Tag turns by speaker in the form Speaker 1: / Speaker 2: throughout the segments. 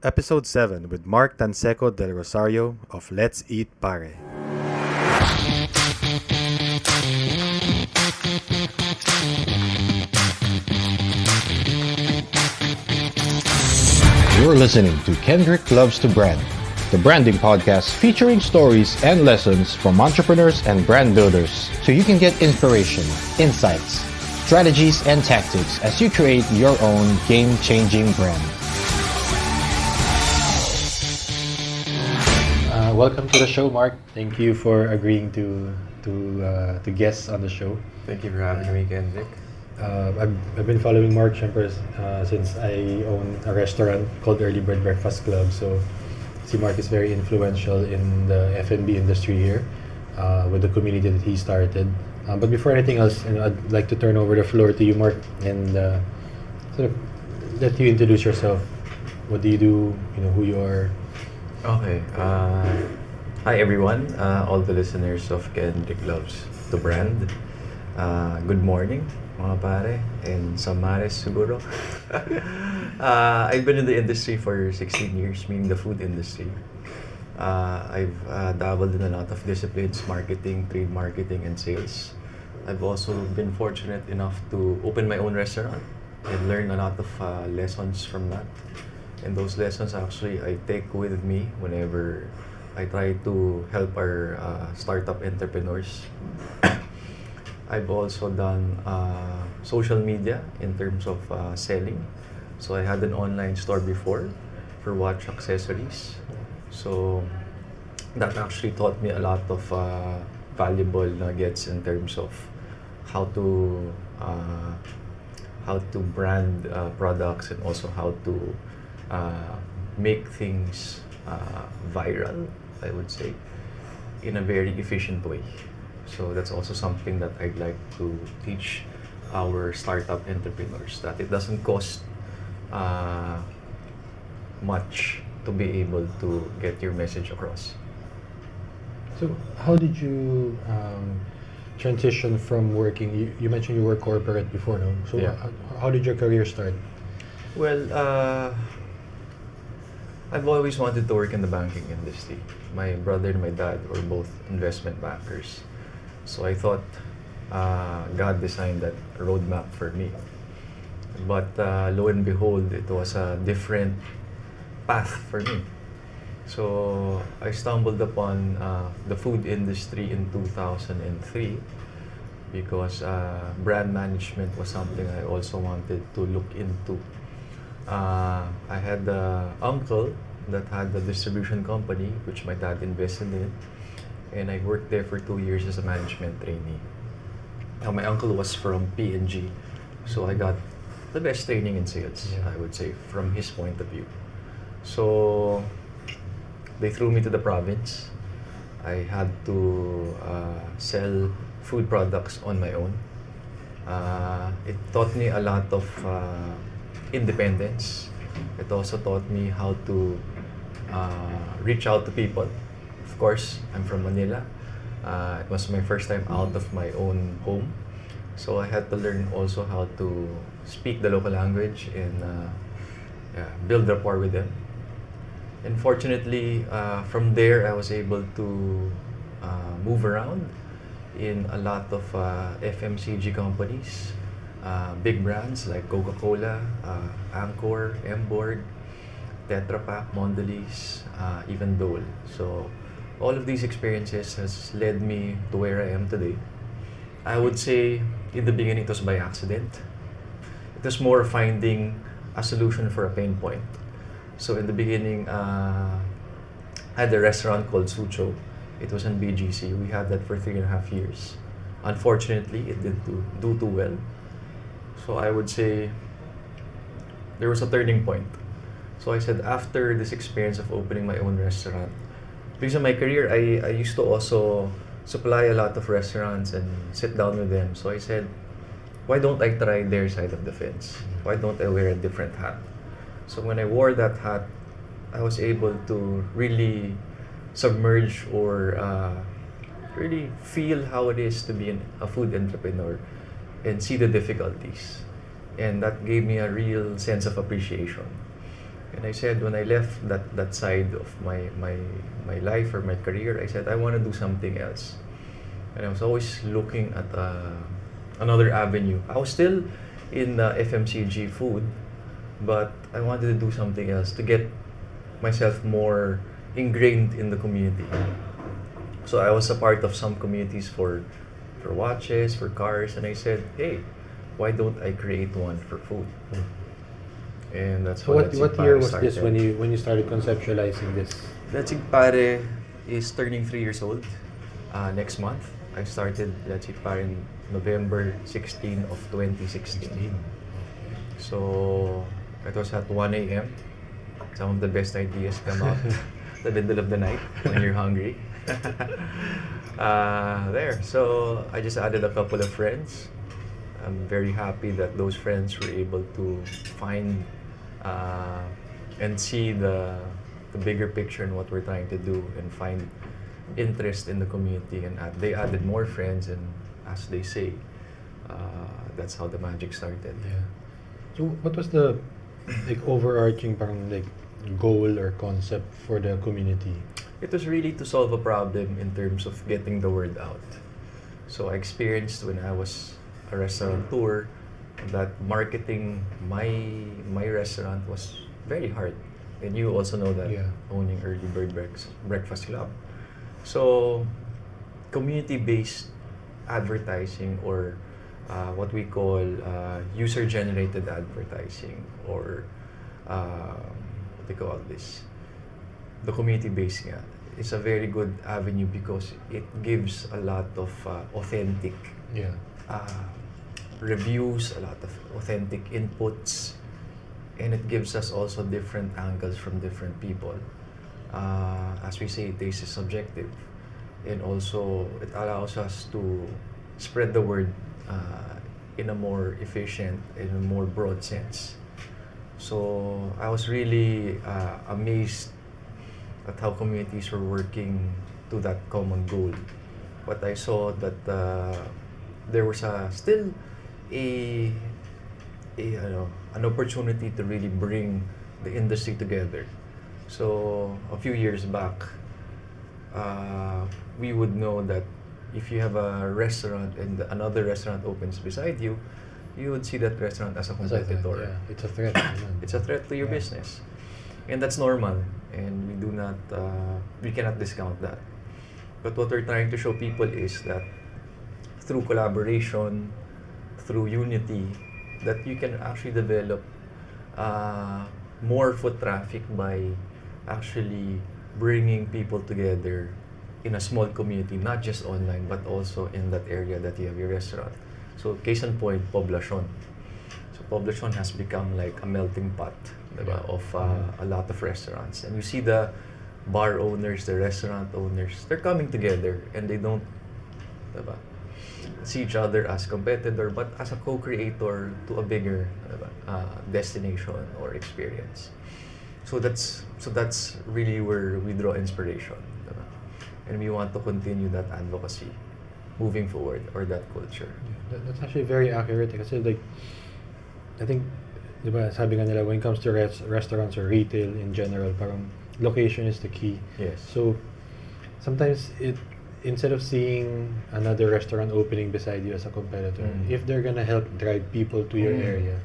Speaker 1: Episode 7 with Mark Tanseco del Rosario of Let's Eat Pare.
Speaker 2: You're listening to Kendrick Loves to Brand, the branding podcast featuring stories and lessons from entrepreneurs and brand builders so you can get inspiration, insights, strategies, and tactics as you create your own game-changing brand.
Speaker 1: Welcome to the show, Mark. Thank you for agreeing to guest on the show.
Speaker 3: Thank you for having me, Kendrick.
Speaker 1: I've been following Mark syempre since I own a restaurant called Early Bird Breakfast Club. So, si Mark is very influential in the F&B industry here with the community that he started. But before anything else, I'd like to turn over the floor to you, Mark, and sort of let you introduce yourself. What do you do? Who you are.
Speaker 3: Okay. Hi, everyone. All the listeners of Kendrick Loves the Brand. Good morning, mga pare, and some mares siguro. I've been in the industry for 16 years, meaning the food industry. I've dabbled in a lot of disciplines, marketing, trade marketing, and sales. I've also been fortunate enough to open my own restaurant and learn a lot of lessons from that. And those lessons actually I take with me whenever I try to help our startup entrepreneurs. I've also done social media in terms of selling. So I had an online store before for watch accessories. So that actually taught me a lot of valuable nuggets in terms of how to brand products and also how to make things viral, I would say, in a very efficient way. So that's also something that I'd like to teach our startup entrepreneurs, that it doesn't cost much to be able to get your message across.
Speaker 1: So, how did you transition from working? You mentioned you were corporate before, no? So,
Speaker 3: Yeah.
Speaker 1: how did your career start?
Speaker 3: Well, I've always wanted to work in the banking industry. My brother and my dad were both investment bankers. So I thought God designed that roadmap for me. But lo and behold, it was a different path for me. So I stumbled upon the food industry in 2003 because brand management was something I also wanted to look into. I had an uncle that had a distribution company which my dad invested in, and I worked there for 2 years as a management trainee. Now, my uncle was from P&G, so I got the best training in sales, I would say, from his point of view. So they threw me to the province. I had to sell food products on my own. It taught me a lot of independence. It also taught me how to reach out to people. Of course, I'm from Manila. It was my first time out of my own home. So I had to learn also how to speak the local language and build rapport with them. And fortunately, from there, I was able to move around in a lot of FMCG companies. Big brands like Coca-Cola, Anchor, M-Board, Tetra Pak, Mondelez, even Dole. So all of these experiences has led me to where I am today. I would say in the beginning it was by accident. It was more finding a solution for a pain point. So in the beginning, I had a restaurant called Sucho. It was in BGC. We had that for 3.5 years. Unfortunately, it didn't do too well. So I would say there was a turning point. So I said after this experience of opening my own restaurant, because in my career, I used to also supply a lot of restaurants and sit down with them. So I said, why don't I try their side of the fence? Why don't I wear a different hat? So when I wore that hat, I was able to really submerge or really feel how it is to be a food entrepreneur and see the difficulties. And that gave me a real sense of appreciation. And I said, when I left that side of my life or my career, I said, I want to do something else. And I was always looking at another avenue. I was still in FMCG food, but I wanted to do something else to get myself more ingrained in the community. So I was a part of some communities for watches, for cars, and I said, hey, why don't I create one for food? And that's
Speaker 1: So
Speaker 3: how
Speaker 1: what
Speaker 3: Let's Eat
Speaker 1: year
Speaker 3: Pare
Speaker 1: was this
Speaker 3: started.
Speaker 1: when you started conceptualizing this?
Speaker 3: Let's Eat Pare is turning 3 years old next month. I started Let's Eat Pare in November 16 of 2016. So it was at 1 a.m. Some of the best ideas come out the middle of the night when you're hungry. There. So I just added a couple of friends. I'm very happy that those friends were able to find and see the bigger picture in what we're trying to do and find interest in the community, and they added more friends, and as they say, that's how the magic started.
Speaker 1: Yeah. So what was the like overarching parang like goal or concept for the community?
Speaker 3: It was really to solve a problem in terms of getting the word out. So I experienced when I was a restaurateur that marketing my restaurant was very hard. And you also know that,
Speaker 1: Yeah.
Speaker 3: owning Early Bird Breakfast Club. So community-based advertising, or what we call user-generated advertising, or what do you call this? The community-based, yeah, is a very good avenue because it gives a lot of authentic
Speaker 1: Yeah.
Speaker 3: reviews, a lot of authentic inputs, and it gives us also different angles from different people. As we say, taste is subjective, and also it allows us to spread the word in a more efficient, in a more broad sense. So I was really amazed at how communities were working to that common goal. But I saw that there was still a an opportunity to really bring the industry together. So a few years back, we would know that if you have a restaurant and another restaurant opens beside you, you would see that restaurant as a competitor.
Speaker 1: Yeah, it's a threat.
Speaker 3: It's a threat to your
Speaker 1: Yeah.
Speaker 3: business, and that's normal. And we cannot discount that. But what we're trying to show people is that through collaboration, through unity, that you can actually develop more foot traffic by actually bringing people together in a small community, not just online, but also in that area that you have your restaurant. So case in point, Poblacion. So Poblacion has become like a melting pot, diba, of a lot of restaurants. And you see the bar owners, the restaurant owners, they're coming together, and they don't, diba, see each other as competitor, but as a co-creator to a bigger destination or experience. So that's really where we draw inspiration, diba? And we want to continue that advocacy moving forward, or that culture.
Speaker 1: That's actually very accurate kasi like I think diba sabi nga nila when it comes to restaurants or retail in general parang location is the key.
Speaker 3: Yes.
Speaker 1: So sometimes instead of seeing another restaurant opening beside you as a competitor, if they're gonna help drive people to your area,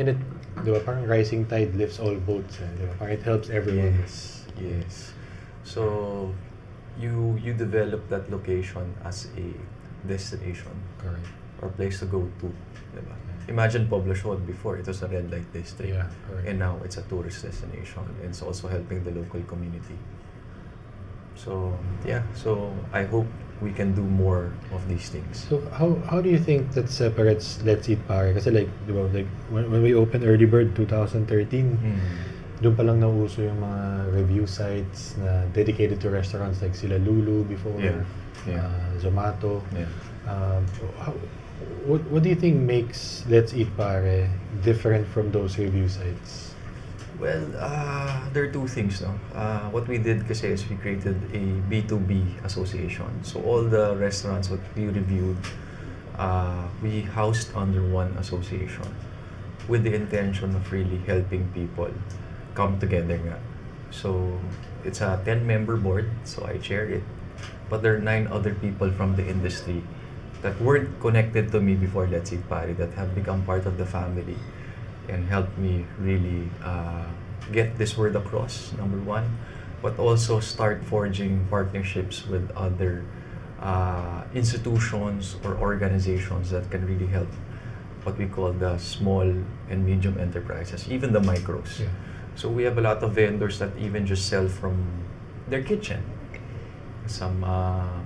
Speaker 1: then diba, parang rising tide lifts all boats. Diba? Parang it helps everyone.
Speaker 3: Yes. So you develop that location as a destination.
Speaker 1: Correct.
Speaker 3: Or place to go to. Diba? Imagine Poblacion before, it was a red light district.
Speaker 1: Yeah, correct.
Speaker 3: And now it's a tourist destination, and it's also helping the local community. So yeah, so I hope we can do more of these things.
Speaker 1: So how do you think that separates Let's Eat Pare? Kasi like, di ba, like when we opened Early Bird 2013, doon pa lang nauso yung mga review sites na dedicated to restaurants like sila Lulu before, Zomato.
Speaker 3: Yeah.
Speaker 1: What do you think makes Let's Eat Pare different from those review sites?
Speaker 3: Well, there are two things, no? What we did kasi is we created a B2B association. So all the restaurants that we reviewed, we housed under one association with the intention of really helping people come together nga. So it's a 10-member board, so I chair it. But there are 9 other people from the industry that weren't connected to me before Let's Eat Pare, that have become part of the family and helped me really get this word across, number one, but also start forging partnerships with other institutions or organizations that can really help what we call the small and medium enterprises, even the micros.
Speaker 1: Yeah.
Speaker 3: So we have a lot of vendors that even just sell from their kitchen. Some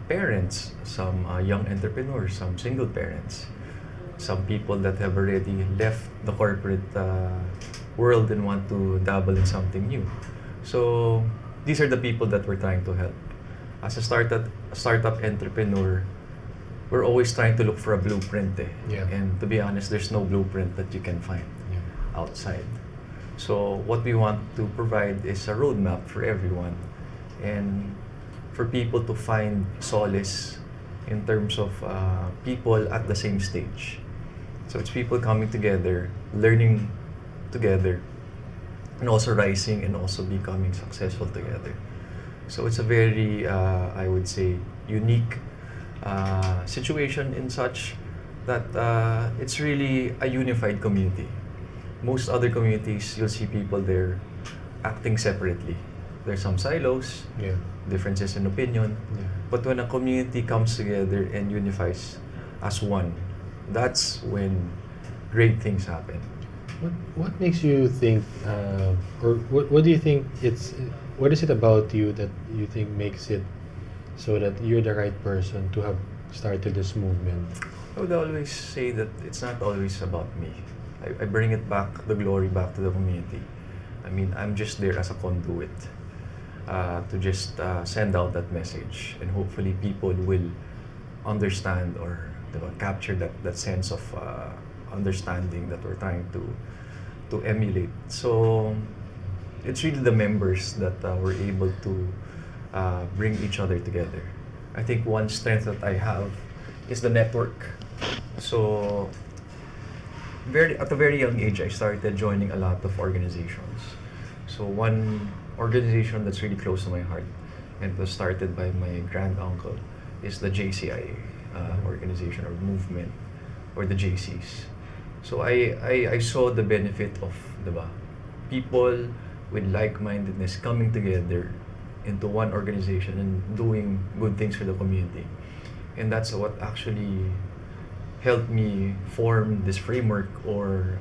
Speaker 3: parents, some young entrepreneurs, some single parents, some people that have already left the corporate world and want to dabble in something new. So these are the people that we're trying to help. As a startup entrepreneur, we're always trying to look for a blueprint.
Speaker 1: Yeah.
Speaker 3: And to be honest, there's no blueprint that you can find
Speaker 1: Yeah.
Speaker 3: outside. So what we want to provide is a roadmap for everyone and for people to find solace in terms of people at the same stage. So it's people coming together, learning together, and also rising and also becoming successful together. So it's a very, I would say, unique situation in such that it's really a unified community. Most other communities, you'll see people there acting separately. There's some silos,
Speaker 1: Yeah.
Speaker 3: differences in opinion,
Speaker 1: Yeah.
Speaker 3: but when a community comes together and unifies as one, that's when great things happen.
Speaker 1: What makes you think, or what do you think what is it about you that you think makes it so that you're the right person to have started this movement?
Speaker 3: I would always say that it's not always about me. I bring it back, the glory back to the community. I mean, I'm just there as a conduit to just send out that message, and hopefully people will understand or capture that sense of understanding that we're trying to emulate. So it's really the members that were able to bring each other together. I think one strength that I have is the network. So at a very young age, I started joining a lot of organizations. So one organization that's really close to my heart, and was started by my grand uncle, is the JCI organization or movement, or the JCs. So I saw the benefit of, diba, people with like-mindedness coming together into one organization and doing good things for the community. And that's what actually helped me form this framework, or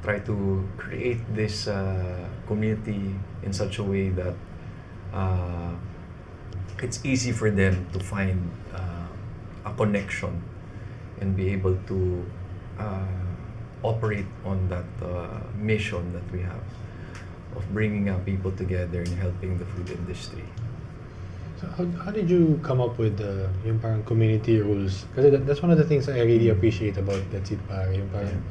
Speaker 3: try to create this community in such a way that it's easy for them to find a connection and be able to operate on that mission that we have of bringing people together and helping the food industry.
Speaker 1: So how did you come up with yung parang community rules? Kasi that's one of the things I really appreciate about Let's Eat Pare. Yung parang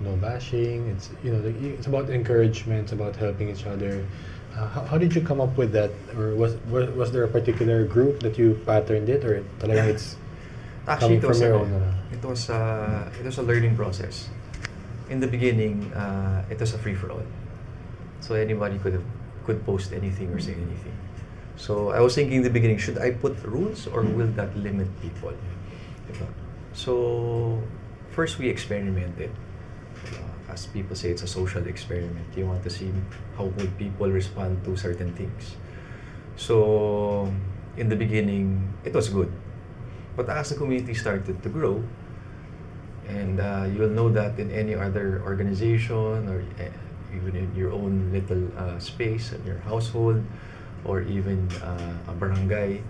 Speaker 1: no bashing. It's it's about encouragement. It's about helping each other. How did you come up with that? Or was there a particular group that you patterned it, or talagang it's
Speaker 3: Actually,
Speaker 1: coming from your own?
Speaker 3: it was a learning process. In the beginning, it was a free for all, so anybody could post anything or say anything. So I was thinking in the beginning, should I put rules or will that limit people? Diba? So first we experimented. As people say, it's a social experiment. You want to see how would people respond to certain things. So in the beginning, it was good. But as the community started to grow, and you'll know that in any other organization, or even in your own little space in your household, or even a barangay,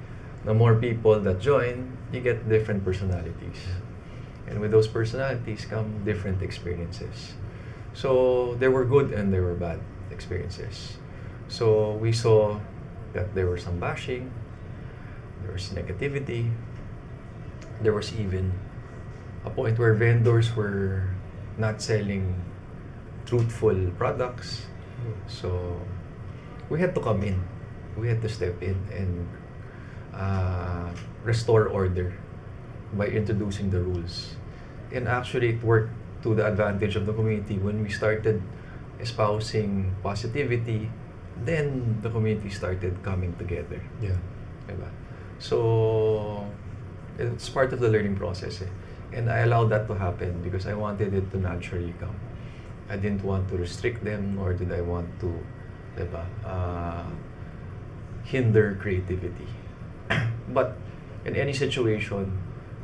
Speaker 3: the more people that join, you get different personalities. And with those personalities come different experiences. So there were good and there were bad experiences. So we saw that there was some bashing, there was negativity, there was even a point where vendors were not selling truthful products. So we had to come in. We had to step in and restore order by introducing the rules. And actually, it worked to the advantage of the community when we started espousing positivity, then the community started coming together.
Speaker 1: Yeah.
Speaker 3: Diba? So, it's part of the learning process. And I allowed that to happen because I wanted it to naturally come. I didn't want to restrict them, nor did I want to, diba, hinder creativity. But in any situation,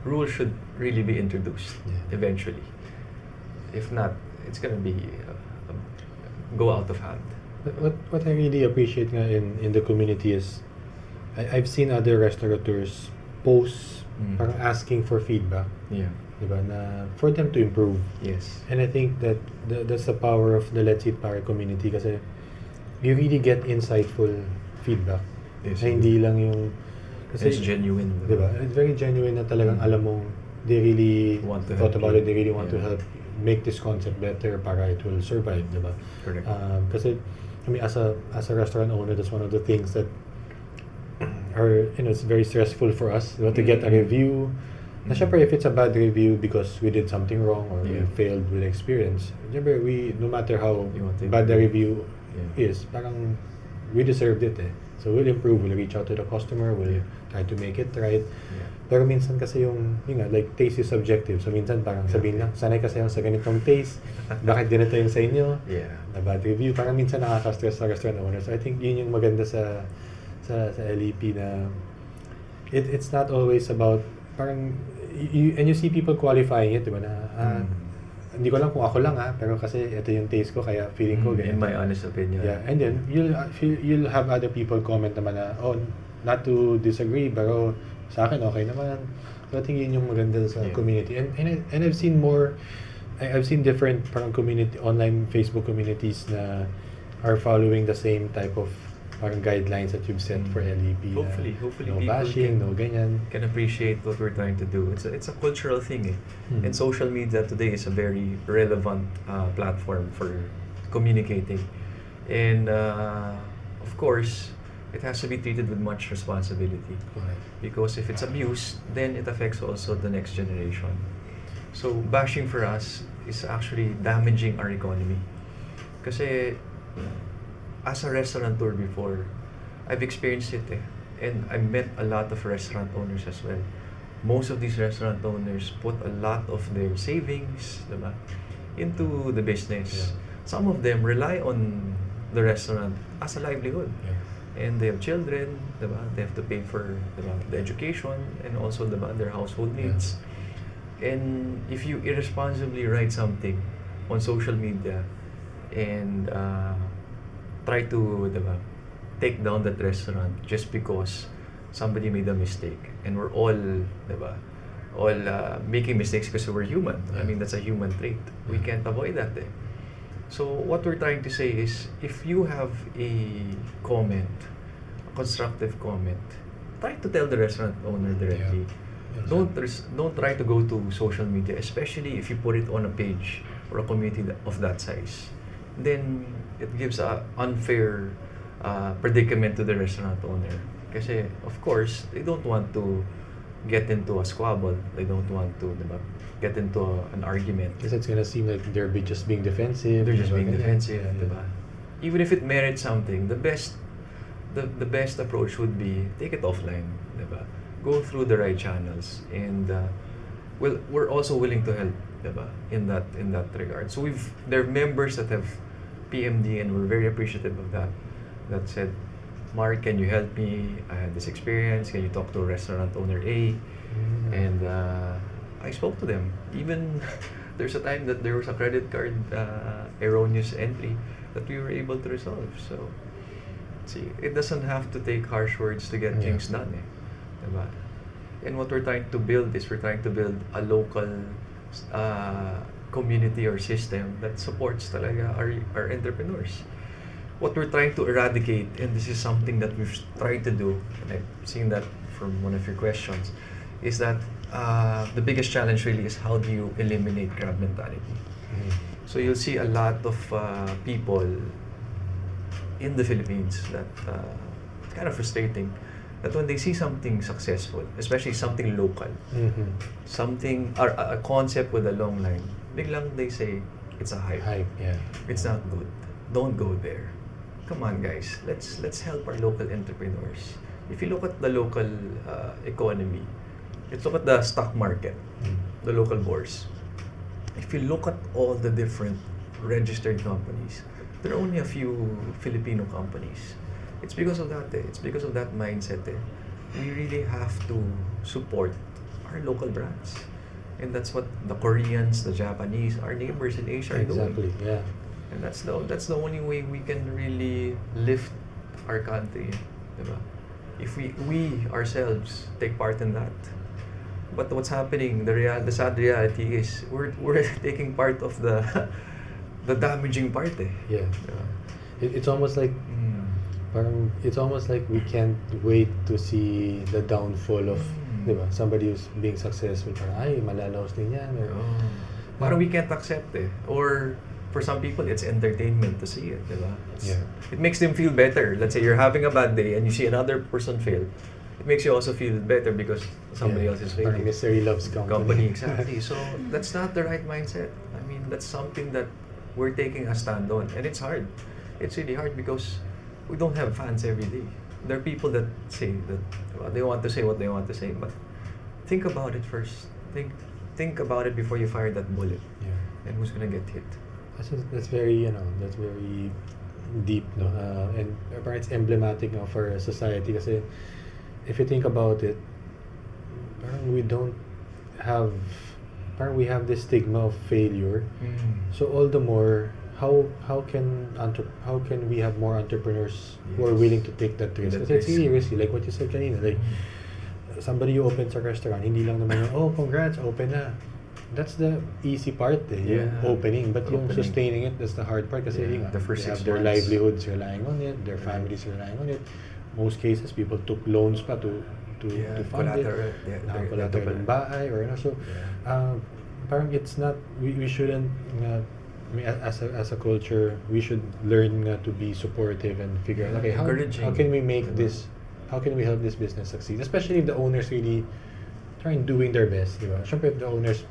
Speaker 3: rules should really be introduced eventually. If not, it's gonna be go out of hand.
Speaker 1: What I really appreciate nga in the community is I've seen other restaurateurs post parang asking for feedback,
Speaker 3: Yeah.
Speaker 1: diba, na for them to improve.
Speaker 3: Yes.
Speaker 1: And I think that that's the power of the Let's Eat Pare community kasi you really get insightful feedback.
Speaker 3: Yes.
Speaker 1: Na hindi lang yung kasi
Speaker 3: It's genuine.
Speaker 1: diba? It's very genuine na talagang alam mong they really
Speaker 3: Want to
Speaker 1: thought
Speaker 3: help
Speaker 1: about
Speaker 3: you.
Speaker 1: it, they really want to
Speaker 3: Yeah.
Speaker 1: help make this concept better para it will survive, diba?
Speaker 3: Correct.
Speaker 1: Kasi I mean, as a restaurant owner, that's one of the things that are, it's very stressful for us, to get a review. Na syempre, if it's a bad review because we did something wrong or we
Speaker 3: Yeah.
Speaker 1: failed with experience, syempre, no matter how
Speaker 3: You want to
Speaker 1: bad the
Speaker 3: improve.
Speaker 1: review
Speaker 3: Yeah.
Speaker 1: is, parang we deserved it So we'll improve, we'll reach out to the customer, we'll
Speaker 3: Yeah.
Speaker 1: try to make it right.
Speaker 3: Yeah.
Speaker 1: Pero minsan kasi yun nga, like taste is subjective. So minsan parang sabihin lang, sanay kasi ako sa ganitong taste, bakit ganito yung sa inyo?
Speaker 3: Yeah.
Speaker 1: Na bad review. Parang minsan nakaka-stress sa restaurant owners. I think yun yung maganda sa LEP na it's not always about parang and you see people qualifying it, diba na hindi ko lang kung ako lang pero kasi ito yung taste ko kaya feeling ko
Speaker 3: In
Speaker 1: ganyan.
Speaker 3: my honest opinion.
Speaker 1: Yeah, and then you'll have other people comment naman na not to disagree pero sa akin okay naman. So I think yun yung maganda sa community. And I've seen I've seen different parang community online Facebook communities na are following the same type of parang guidelines that you've set for LEP.
Speaker 3: Hopefully
Speaker 1: no
Speaker 3: people
Speaker 1: bashing,
Speaker 3: can-
Speaker 1: no ganyan.
Speaker 3: Can appreciate what we're trying to do. It's a cultural thing. And social media today is a very relevant platform for communicating. And of course, it has to be treated with much responsibility.
Speaker 1: Correct.
Speaker 3: Because if it's abused, then it affects also the next generation. So bashing for us is actually damaging our economy. Kasi as a restaurateur before, I've experienced it and I met a lot of restaurant owners as well. Most of these restaurant owners put a lot of their savings, diba, into the business.
Speaker 1: Yeah.
Speaker 3: Some of them rely on the restaurant as a livelihood. And they have children, diba? They have to pay for the education and also their household needs. And if you irresponsibly write something on social media and try to take down that restaurant just because somebody made a mistake, and we're all making mistakes because we're human. I mean, that's a human trait. We can't avoid that. So what we're trying to say is, if you have a comment, a constructive comment, try to tell the restaurant owner directly. Don't try to go to social media, especially if you put it on a page or a community of that size. Then it gives a unfair predicament to the restaurant owner. Kasi of course, they don't want to get into a squabble. They don't want to get into an argument.
Speaker 1: Because it's gonna seem like they're just being defensive.
Speaker 3: They're just
Speaker 1: diba?
Speaker 3: being defensive,
Speaker 1: Yeah.
Speaker 3: diba? Even if it merits something, the best approach would be take it offline, diba? Go through the right channels, and we're also willing to help, diba? In that regard. So there are members that have PMD, and we're very appreciative of that. That said, Mark, can you help me? I had this experience. Can you talk to restaurant owner A? And I spoke to them. Even there's a time that there was a credit card erroneous entry that we were able to resolve. So, see, it doesn't have to take harsh words to get things done. Diba? And what we're trying to build is we're trying to build a local community or system that supports talaga our entrepreneurs. What we're trying to eradicate, and this is something that we've tried to do, and I've seen that from one of your questions, is that the biggest challenge really is how do you eliminate crab mentality. So you'll see a lot of people in the Philippines that it's kind of frustrating that when they see something successful, especially something local, something or a concept with a long line, biglang they say it's a hype.
Speaker 1: Hype, yeah.
Speaker 3: It's not good. don't go there. Come on, guys. Let's help our local entrepreneurs. If you look at the local economy, let's look at the stock market, the local bourse. If you look at all the different registered companies, there are only a few Filipino companies. It's because of that. It's because of that mindset. We really have to support our local brands. And that's what the Koreans, the Japanese, our neighbors in Asia are doing.
Speaker 1: Exactly, yeah.
Speaker 3: And that's the only way we can really lift our country, diba? If we ourselves take part in that. But what's happening? The sad reality is we're taking part of the the damaging part.
Speaker 1: Yeah.
Speaker 3: Diba?
Speaker 1: It's almost like parang it's almost like we can't wait to see the downfall of, di ba? Somebody who's being successful. Parang, ay, malalaos din yan. Or,
Speaker 3: Parang we can't accept Or for some people, it's entertainment to see it, di ba?
Speaker 1: Yeah.
Speaker 3: It makes them feel better. Let's say you're having a bad day and you see another person fail. It makes you also feel better because somebody else is
Speaker 1: Parang
Speaker 3: failing.
Speaker 1: misery loves company.
Speaker 3: Exactly. So that's not the right mindset. I mean, that's something that we're taking a stand on. And it's hard. It's really hard because we don't have fans every day. There are people that say that they want to say what they want to say, but think about it first. Think about it before you fire that bullet.
Speaker 1: Yeah.
Speaker 3: And who's gonna get hit?
Speaker 1: That's very, that's very deep, no? And parang it's emblematic, no, for society kasi if you think about it, parang we don't have, parang we have this stigma of failure. So all the more, how can we have more entrepreneurs who are
Speaker 3: Yes.
Speaker 1: willing to take that risk?
Speaker 3: That
Speaker 1: Kasi it's
Speaker 3: risk.
Speaker 1: really risky, like what you said kanina, like somebody who opens a restaurant, hindi lang naman yung, oh, congrats, open na. That's the easy part, yung
Speaker 3: Yeah.
Speaker 1: opening. But yung
Speaker 3: Opening.
Speaker 1: sustaining it, that's the hard part. Kasi
Speaker 3: Yeah, the first
Speaker 1: they
Speaker 3: 6
Speaker 1: have their
Speaker 3: months.
Speaker 1: livelihoods relying on it, their families relying on it. Most cases, people took loans pa to fund
Speaker 3: collateral.
Speaker 1: it.
Speaker 3: Yeah,
Speaker 1: Collateral ng bahay or ano. So, parang it's not, we shouldn't, I mean, as a culture, we should learn to be supportive and figure out, okay, how can we make this, how can we help this business succeed? Especially if the owners really doing their best, di ba? Siyempre, if the owners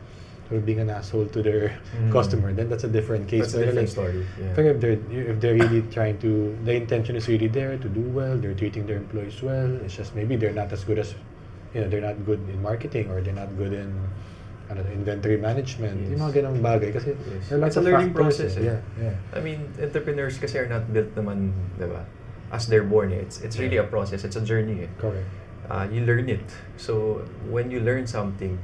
Speaker 1: are being an asshole to their customer, then that's a different case.
Speaker 3: That's a different story. Yeah.
Speaker 1: Pero if they're really trying to, the intention is really there to do well, they're treating their employees well, it's just maybe they're not as good as, they're not good in marketing or they're not good in inventory management, yung mga ganang bagay. Kasi there are lots
Speaker 3: It's a
Speaker 1: of
Speaker 3: learning
Speaker 1: factors,
Speaker 3: process.
Speaker 1: Yeah.
Speaker 3: I mean, entrepreneurs kasi are not built naman, diba? As they're born. It's really a process. It's a journey.
Speaker 1: Correct.
Speaker 3: You learn it. So when you learn something,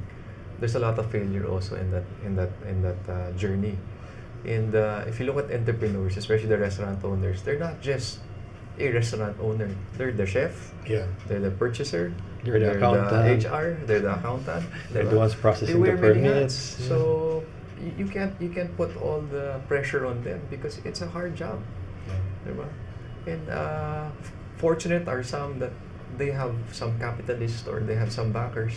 Speaker 3: there's a lot of failure also in that journey. And if you look at entrepreneurs, especially the restaurant owners, they're not just a restaurant owner. They're the chef.
Speaker 1: Yeah.
Speaker 3: They're the purchaser.
Speaker 1: They're the
Speaker 3: the
Speaker 1: accountant.
Speaker 3: HR. They're the accountant.
Speaker 1: They're the ones processing
Speaker 3: they
Speaker 1: the
Speaker 3: wear many
Speaker 1: permits.
Speaker 3: hats. So you can't put all the pressure on them because it's a hard job. Diba? And fortunate are some that they have some capitalists or they have some backers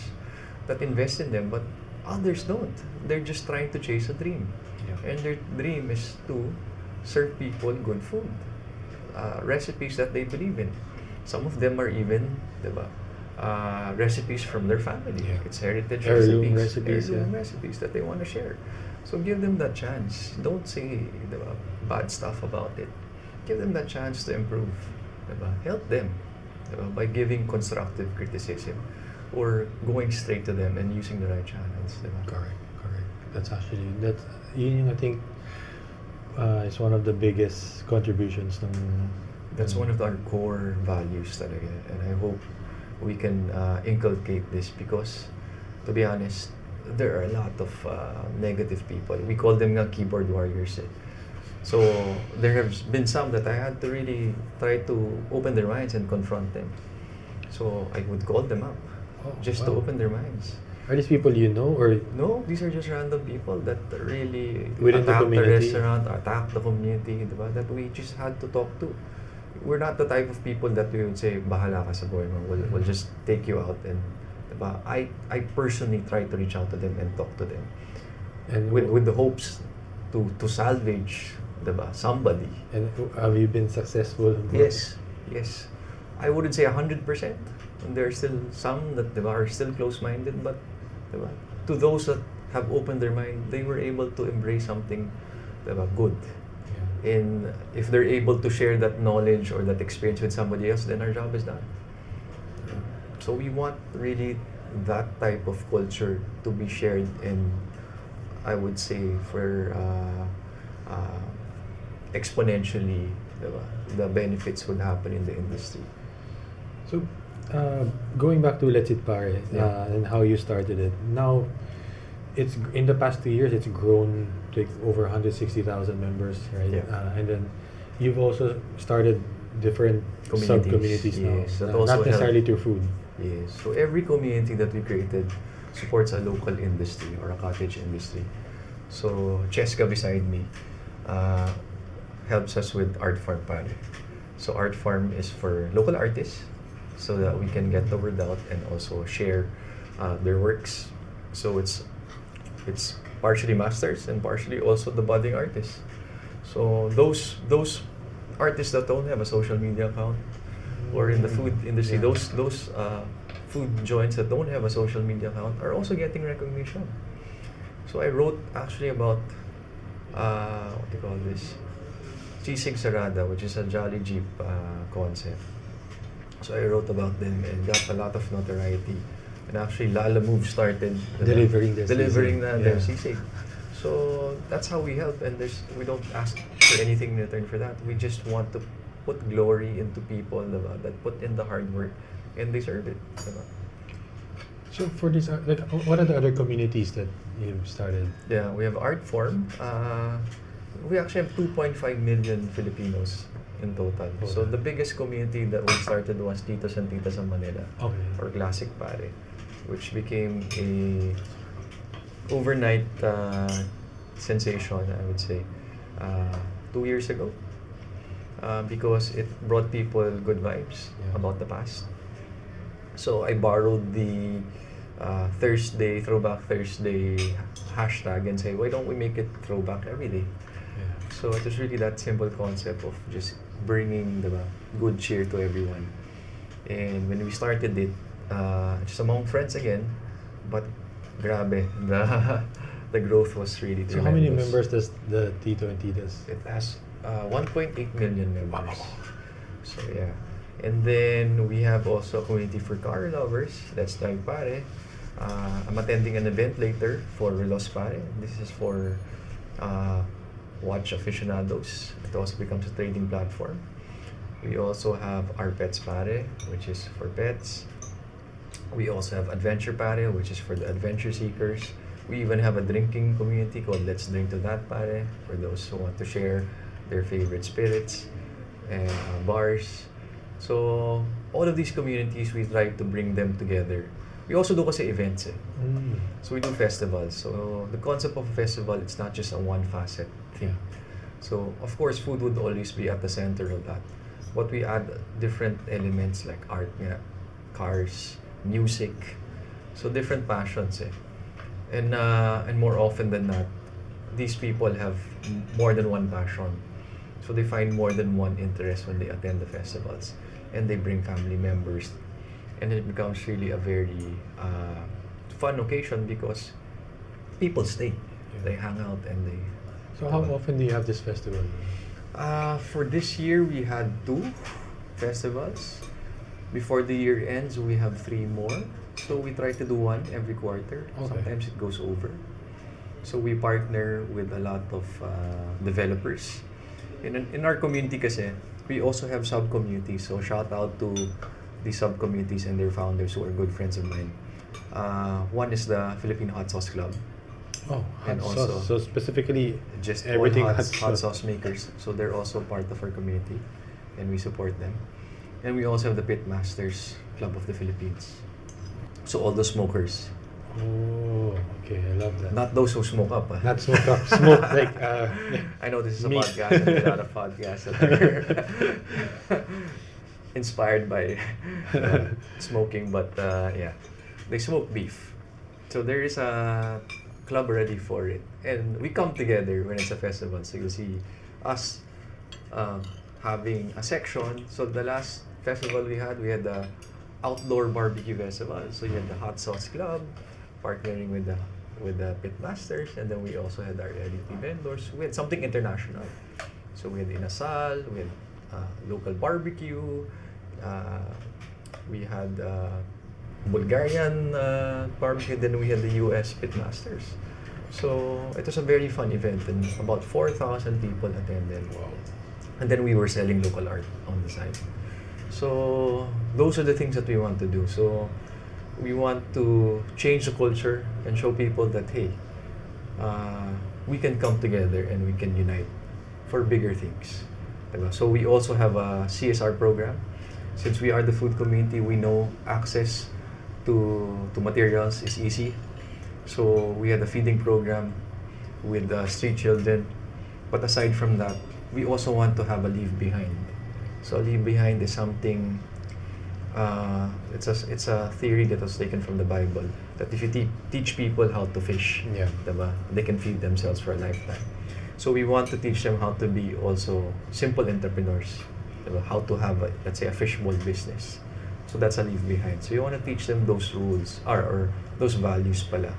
Speaker 3: that invest in them, but others don't. They're just trying to chase a dream.
Speaker 1: Yeah.
Speaker 3: And their dream is to serve people good food. Recipes that they believe in. Some of them are even, diba, recipes from their family.
Speaker 1: Yeah.
Speaker 3: It's heritage
Speaker 1: Heirloom
Speaker 3: recipes.
Speaker 1: recipes,
Speaker 3: Heirloom
Speaker 1: yeah.
Speaker 3: recipes that they want to share. So give them that chance. Don't say, diba, bad stuff about it. Give them that chance to improve. Diba? Help them, diba, by giving constructive criticism or going straight to them and using the right channels. Diba?
Speaker 1: Correct. That's yun yung I think is one of the biggest contributions ng.
Speaker 3: That's one of our core values talaga. And I hope we can inculcate this because, to be honest, there are a lot of negative people. We call them nga keyboard warriors. So there have been some that I had to really try to open their minds and confront them. So I would call them up just to open their minds.
Speaker 1: Are these people you know or?
Speaker 3: No, these are just random people that really
Speaker 1: Within the
Speaker 3: attack the
Speaker 1: community?
Speaker 3: restaurant, attack the community, diba? That we just had to talk to. We're not the type of people that we would say, bahala ka sa buhay mo, we'll just take you out. And diba? I personally try to reach out to them and talk to them.
Speaker 1: And
Speaker 3: With the hopes to salvage, diba, somebody.
Speaker 1: And have you been successful?
Speaker 3: Yes. I wouldn't say 100%. And there are still some that diba, are still close-minded, but diba, to those that have opened their mind, they were able to embrace something diba, good. And if they're able to share that knowledge or that experience with somebody else, then our job is done. So we want really that type of culture to be shared, and I would say for exponentially, diba, the benefits would happen in the industry.
Speaker 1: So, going back to Let's Eat Pare and how you started it. Now, it's in the past 2 years, it's grown to like over 160,000 members, right?
Speaker 3: Yeah.
Speaker 1: And then you've also started different sub-communities now,
Speaker 3: Yes, that also
Speaker 1: not necessarily
Speaker 3: helped.
Speaker 1: through food.
Speaker 3: Yes. So every community that we created supports a local industry or a cottage industry. So Cheska beside me helps us with Art Farm Pare. So Art Farm is for local artists so that we can get the word out and also share their works. So it's partially masters and partially also the budding artists. So those artists that don't have a social media account, or in the food industry,
Speaker 1: Yeah.
Speaker 3: those food joints that don't have a social media account are also getting recognition. So I wrote actually about what do you call this? Chisig Sarada, which is a Jolly Jeep concept. So I wrote about them and got a lot of notoriety. And actually, Lala Move started
Speaker 1: Delivering their
Speaker 3: delivering
Speaker 1: sisig.
Speaker 3: their
Speaker 1: Yeah.
Speaker 3: sisig. So that's how we help, and we don't ask for anything in return for that. We just want to put glory into people, diba, that put in the hard work and deserve it. Diba?
Speaker 1: So for this, like, what are the other communities that you've started?
Speaker 3: Yeah, we have art form. We actually have 2.5 million Filipinos in total. So the biggest community that we started was Titos and Titas of Manila,
Speaker 1: Okay.
Speaker 3: or Classic Pare, which became a overnight sensation, I would say, 2 years ago, because it brought people good vibes about the past. So I borrowed the Throwback Thursday hashtag and say, why don't we make it throwback every day?
Speaker 1: Yeah.
Speaker 3: So it was really that simple concept of just bringing the good cheer to everyone. And when we started it, just among friends again, but grabe, the growth was really tremendous.
Speaker 1: So how many members does the Tito and Titas?
Speaker 3: It has 1.8 million members. So yeah. And then we have also a community for car lovers. That's Drive Pare. I'm attending an event later for Relos Pare. This is for watch aficionados. It also becomes a trading platform. We also have Our Pets Pare, which is for pets. We also have Adventure Pare, which is for the adventure seekers. We even have a drinking community called Let's Drink to That Pare, for those who want to share their favorite spirits and bars. So all of these communities, we try to bring them together. We also do kasi events. So we do festivals. So the concept of a festival, it's not just a one facet thing. So of course, food would always be at the center of that. But we add different elements like art, cars, music. So different passions. And more often than not, these people have more than one passion. So they find more than one interest when they attend the festivals. And they bring family members. And it becomes really a very fun occasion because people stay. They hang out and they...
Speaker 1: So how often do you have this festival?
Speaker 3: For this year, we had 2 festivals. Before the year ends, we have 3 more. So we try to do one every quarter.
Speaker 1: Okay.
Speaker 3: Sometimes it goes over. So we partner with a lot of developers. In our community kasi, we also have sub-communities. So shout out to the sub-communities and their founders who are good friends of mine. One is the Philippine Hot Sauce Club.
Speaker 1: Oh,
Speaker 3: And
Speaker 1: hot
Speaker 3: also-
Speaker 1: sauce. So specifically,
Speaker 3: Just
Speaker 1: everything
Speaker 3: all
Speaker 1: hot
Speaker 3: hot
Speaker 1: sauce.
Speaker 3: sauce makers. So they're also part of our community and we support them. And we also have the Pit Masters Club of the Philippines. So all the smokers.
Speaker 1: Oh, okay, I love that.
Speaker 3: Not those who smoke up.
Speaker 1: Not smoke up, smoke like
Speaker 3: I know this is a
Speaker 1: meat.
Speaker 3: podcast and there are a lot of podcasts that are inspired by smoking, but yeah, they smoke beef. So there is a club ready for it, and we come together when it's a festival. So you'll see us having a section. So the last festival we had the outdoor barbecue festival. So you had the Hot Sauce Club partnering with the Pit Masters, and then we also had our LED vendors. We had something international. So we had inasal, we had local barbecue, we had Bulgarian barbecue, then we had the US Pitmasters. So it was a very fun event, and about 4,000 people attended.
Speaker 1: Wow.
Speaker 3: And then we were selling local art on the side. So those are the things that we want to do. So we want to change the culture and show people that, hey, we can come together and we can unite for bigger things. Diba? So we also have a CSR program. Since we are the food community, we know access to materials is easy. So we had a feeding program with street children. But aside from that, we also want to have a leave behind. So leave behind is something, it's a theory that was taken from the Bible, that if you teach people how to fish,
Speaker 1: Yeah.
Speaker 3: diba, they can feed themselves for a lifetime. So we want to teach them how to be also simple entrepreneurs, diba, how to have, let's say, a fishbowl business. So that's a leave behind. So you want to teach them those rules, or those values pala,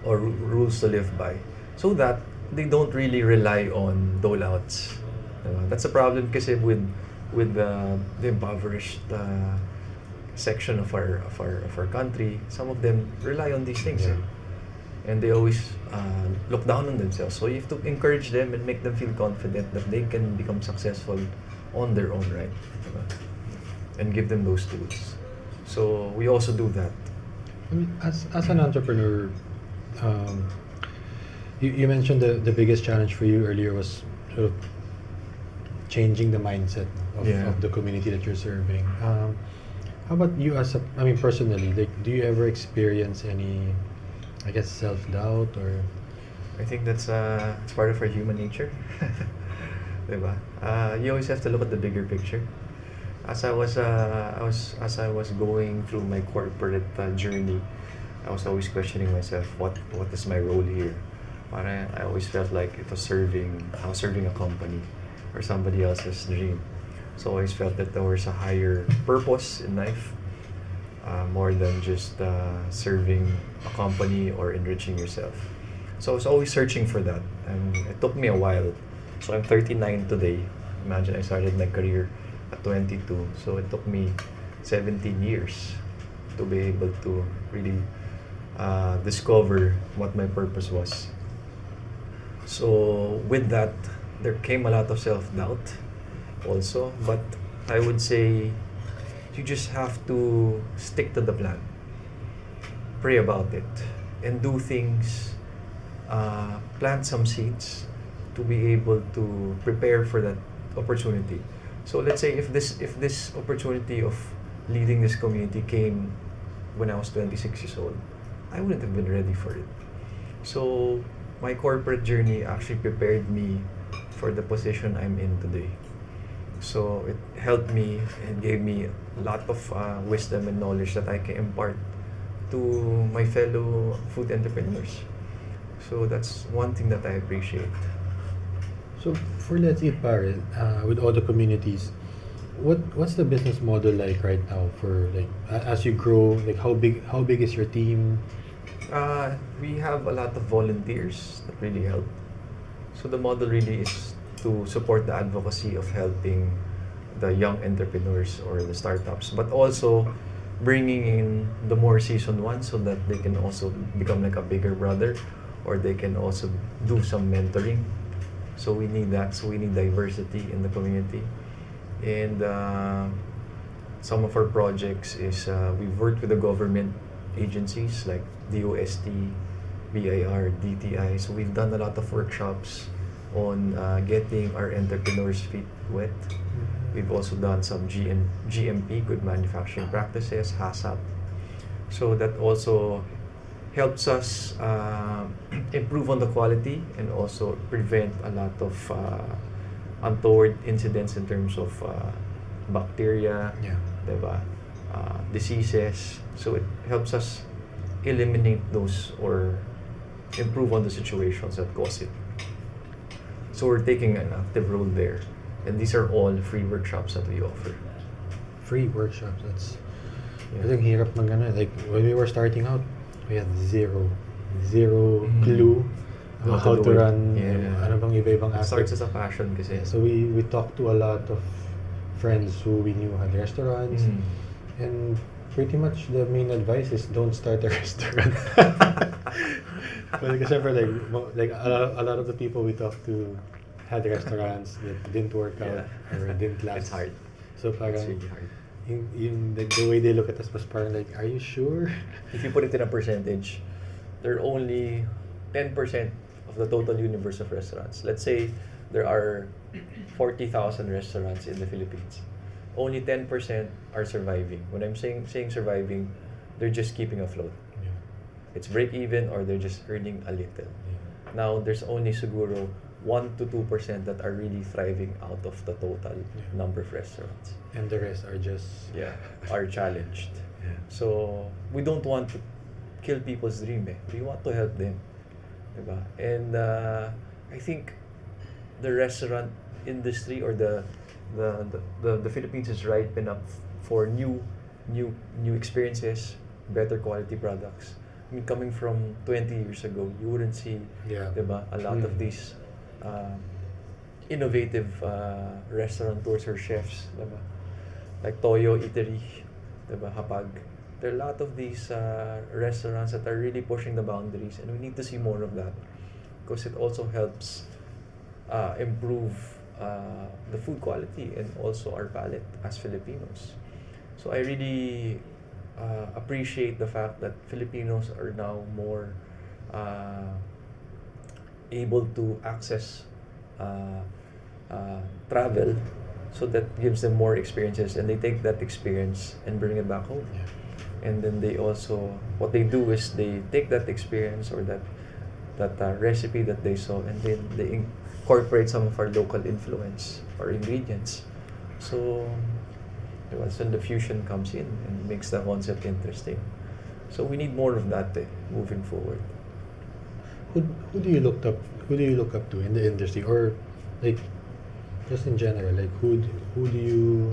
Speaker 3: or rules to live by, so that they don't really rely on dole-outs. That's a problem kasi with the impoverished section of our country. Some of them rely on these things,
Speaker 1: Yeah.
Speaker 3: and they always look down on themselves. So you have to encourage them and make them feel confident that they can become successful on their own right, diba? And give them those tools. So we also do that.
Speaker 1: I mean, as an entrepreneur, you mentioned the biggest challenge for you earlier was sort of changing the mindset of the community that you're serving. How about you personally, like, do you ever experience any, I guess, self-doubt or?
Speaker 3: I think that's it's part of our human nature. Diba? You always have to look at the bigger picture. As I was going through my corporate journey, I was always questioning myself, what is my role here? Parang I always felt like I was serving a company or somebody else's dream. So I always felt that there was a higher purpose in life, more than just serving a company or enriching yourself. So I was always searching for that, and it took me a while. So I'm 39 today. Imagine I started my career at 22. So it took me 17 years to be able to really discover what my purpose was. So with that, there came a lot of self-doubt also, but I would say you just have to stick to the plan, pray about it, and do things, plant some seeds to be able to prepare for that opportunity. So let's say if this opportunity of leading this community came when I was 26 years old, I wouldn't have been ready for it. So my corporate journey actually prepared me for the position I'm in today. So it helped me and gave me a lot of wisdom and knowledge that I can impart to my fellow food entrepreneurs. So that's one thing that I appreciate.
Speaker 1: So for Let's Eat Pare, with all the communities, what's the business model like right now for, like, as you grow, like how big is your team?
Speaker 3: We have a lot of volunteers that really help. So the model really is to support the advocacy of helping the young entrepreneurs or the startups, but also bringing in the more seasoned ones so that they can also become like a bigger brother, or they can also do some mentoring. So we need that. So we need diversity in the community. And some of our projects is we've worked with the government agencies like DOST, BIR, DTI. So we've done a lot of workshops on getting our entrepreneurs' feet wet. We've also done some GMP, good manufacturing practices, HACCP. So that also helps us improve on the quality and also prevent a lot of untoward incidents in terms of bacteria, diba? Diseases. So it helps us eliminate those or improve on the situations that cause it. So we're taking an active role there. And these are all free workshops that we offer.
Speaker 1: Free workshops, that's... I think hirap like when we were starting out, we had zero clue how to
Speaker 3: do it.
Speaker 1: run,
Speaker 3: Yeah.
Speaker 1: ano bang iba-ibang
Speaker 3: It starts
Speaker 1: aspects.
Speaker 3: as a passion kasi.
Speaker 1: Yeah, so we talked to a lot of friends who we knew had restaurants,
Speaker 3: Mm.
Speaker 1: and pretty much the main advice is don't start a restaurant. Well, kasi syempre, like a lot of the people we talked to had restaurants that didn't work out or didn't last.
Speaker 3: It's hard.
Speaker 1: So
Speaker 3: It's
Speaker 1: parang
Speaker 3: really hard.
Speaker 1: the way they look at us was parang like, are you sure?
Speaker 3: If you put it in a percentage, there are only 10% of the total universe of restaurants. Let's say there are 40,000 restaurants in the Philippines. Only 10% are surviving. When I'm saying surviving, they're just keeping afloat.
Speaker 1: Yeah.
Speaker 3: It's break even or they're just earning a little.
Speaker 1: Yeah.
Speaker 3: Now, there's only siguro 1 to 2% that are really thriving out of the total number of restaurants.
Speaker 1: And the rest are just
Speaker 3: Are challenged.
Speaker 1: Yeah.
Speaker 3: So, we don't want to kill people's dream. We want to help them. Diba? And I think the restaurant industry or the Philippines is ripe enough for new experiences, better quality products. I mean, coming from 20 years ago, you wouldn't see diba, a lot of these innovative restaurateurs or chefs, diba? Like Toyo Eatery, diba, Hapag. There are a lot of these restaurants that are really pushing the boundaries, and we need to see more of that because it also helps improve the food quality and also our palate as Filipinos. So I really appreciate the fact that Filipinos are now more able to access travel, so that gives them more experiences, and they take that experience and bring it back home. And then they also, what they do is they take that experience or that recipe that they saw, and then they incorporate some of our local influence or ingredients. So that's when the fusion comes in and makes the concept interesting. So we need more of that moving forward.
Speaker 1: Who do you look up? Who do you look up to in the industry, or like just in general? Like who do you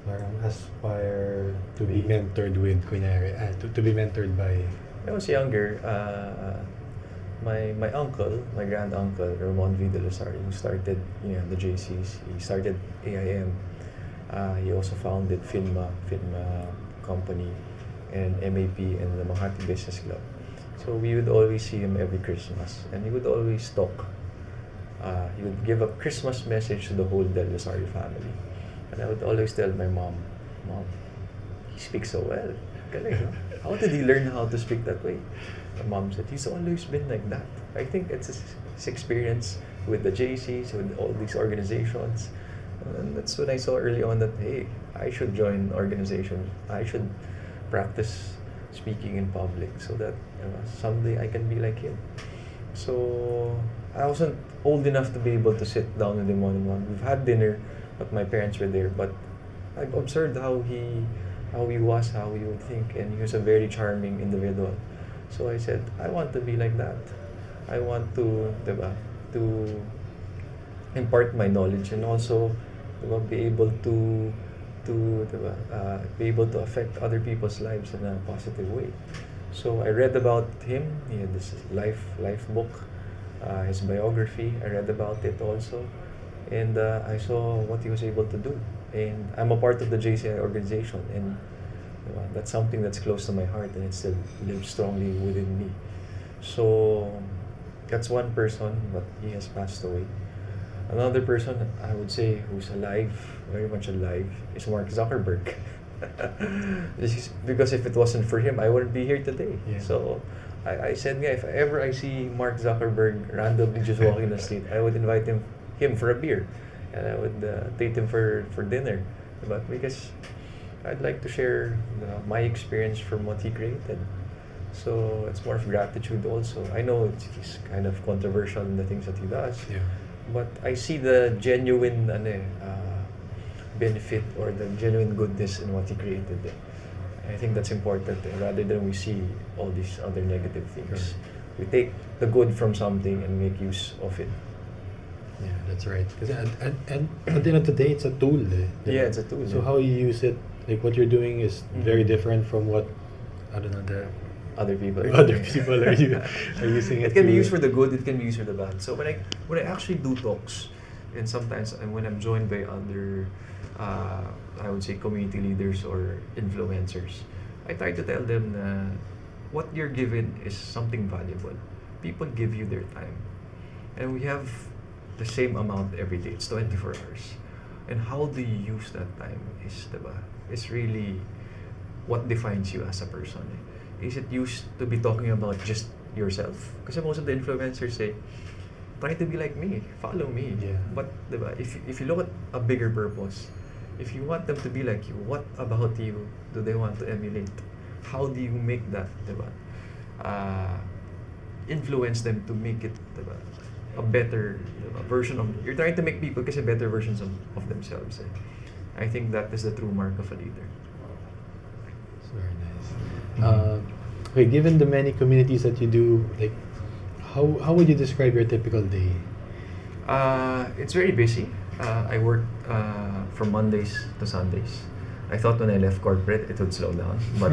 Speaker 1: parang aspire to be mentored with? Kunyari, to be mentored by.
Speaker 3: When I was younger, my uncle, my grand uncle, Ramon V. de Rosario, who started the JCs. He started AIM. He also founded Filma company and MAP and the Makati Business Club. So we would always see him every Christmas, and he would always talk. He would give a Christmas message to the whole Del Rosario family. And I would always tell my mom, he speaks so well. Galing, no? How did he learn how to speak that way? My mom said, he's always been like that. I think it's his experience with the JCs, with all these organizations. And that's when I saw early on that, hey, I should join organization. I should practice speaking in public so that someday I can be like him. So I wasn't old enough to be able to sit down with him one-on-one. We've had dinner, but my parents were there. But I've observed how he was, how he would think, and he was a very charming individual. So I said, I want to be like that. I want to impart my knowledge and also be able to be able to affect other people's lives in a positive way. So I read about him. He had this life book, his biography. I read about it also, and I saw what he was able to do. And I'm a part of the JCI organization, and that's something that's close to my heart, and it still lives strongly within me. So that's one person, but he has passed away. Another person I would say who's alive, very much alive, is Mark Zuckerberg. Because if it wasn't for him, I wouldn't be here today.
Speaker 1: Yeah.
Speaker 3: So I said, if ever I see Mark Zuckerberg randomly just walking the street, I would invite him for a beer, and I would treat him for dinner. But because I'd like to share my experience from what he created. So it's more of gratitude also. I know it's kind of controversial in the things that he does.
Speaker 1: Yeah.
Speaker 3: But I see the genuine benefit or the genuine goodness in what he created. I think that's important rather than we see all these other negative things. We take the good from something and make use of it.
Speaker 1: Yeah, that's right. Because at the end of the day, it's a tool.
Speaker 3: Yeah, it's a tool.
Speaker 1: So how you use it, like what you're doing, is very different from what, I don't know,
Speaker 3: other people are
Speaker 1: Other
Speaker 3: doing.
Speaker 1: people are using it.
Speaker 3: It can be
Speaker 1: to-
Speaker 3: used for the good. It can be used for the bad. So when I actually do talks, and sometimes when I'm joined by other, I would say community leaders or influencers, I try to tell them what you're given is something valuable. People give you their time, and we have the same amount every day. It's 24 hours. And how do you use that time is, diba, is really what defines you as a person. Is it used to be talking about just yourself? Because most of the influencers say, try to be like me, follow me.
Speaker 1: Yeah.
Speaker 3: But diba, if you look at a bigger purpose, if you want them to be like you, what about you do they want to emulate? How do you make that, diba, influence them to make it, diba, a better, diba, version of, you're trying to make people kasi better versions of themselves. I think that is the true mark of a leader.
Speaker 1: It's very nice. Okay, given the many communities that you do, like, how would you describe your typical day?
Speaker 3: It's very busy. I work from Mondays to Sundays. I thought when I left corporate it would slow down, but